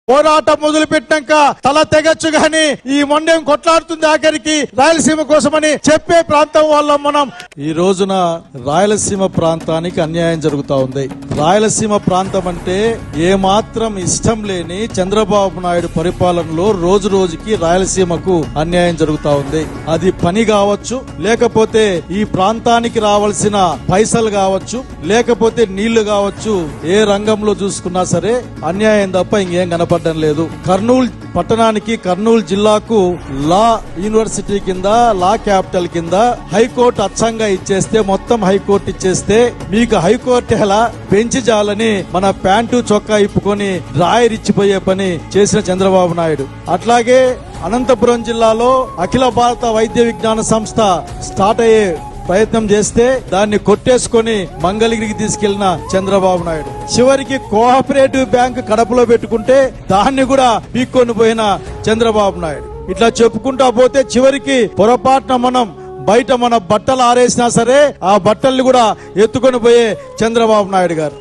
పోరాటం మొదలు పెట్టాక తల తెగచ్చు గాని ఈ మొండెం కొట్లాడుతుంది ఆఖరికి రాయలసీమ కోసమని చెప్పే ప్రాంతం వాళ్ళం మనం. ఈ రోజున రాయలసీమ ప్రాంతానికి అన్యాయం జరుగుతా ఉంది. రాయలసీమ ప్రాంతం అంటే ఏమాత్రం ఇష్టం లేని చంద్రబాబు నాయుడు పరిపాలనలో రోజు రోజుకి రాయలసీమకు అన్యాయం జరుగుతా ఉంది. అది పని కావచ్చు, లేకపోతే ఈ ప్రాంతానికి రావాల్సిన పైసలు కావచ్చు, లేకపోతే నీళ్లు కావచ్చు, ఏ రంగంలో చూసుకున్నా సరే అన్యాయం తప్ప ఇంకేం కనపడదు లేదు. కర్నూలు పట్టణానికి, కర్నూలు జిల్లాకు లా యూనివర్సిటీ కింద, లా క్యాపిటల్ కింద హైకోర్టు అచ్చంగా ఇచ్చేస్తే, మొత్తం హైకోర్టు ఇచ్చేస్తే మీకు హైకోర్టు ఎలా బెంచ్ జాలని మన ప్యాంటు చొక్కా ఇప్పుకొని రాయరిచ్చిపోయే పని చేసిన చంద్రబాబు నాయుడు. అట్లాగే అనంతపురం జిల్లాలో అఖిల భారత వైద్య విజ్ఞాన సంస్థ స్టార్ట్ అయ్యే ప్రయత్నం చేస్తే దాన్ని కొట్టేసుకొని మంగళగిరికి తీసుకెళ్లిన చంద్రబాబు నాయుడు. చివరికి కోఆపరేటివ్ బ్యాంక్ కడపలో పెట్టుకుంటే దాన్ని కూడా పీక్కొని పోయిన చంద్రబాబు నాయుడు. ఇట్లా చెప్పుకుంటా పోతే చివరికి పొరపాటున మనం బయట మన బట్టలు ఆరేసినా సరే ఆ బట్టల్ని కూడా ఎత్తుకొని పోయే చంద్రబాబు నాయుడు గారు.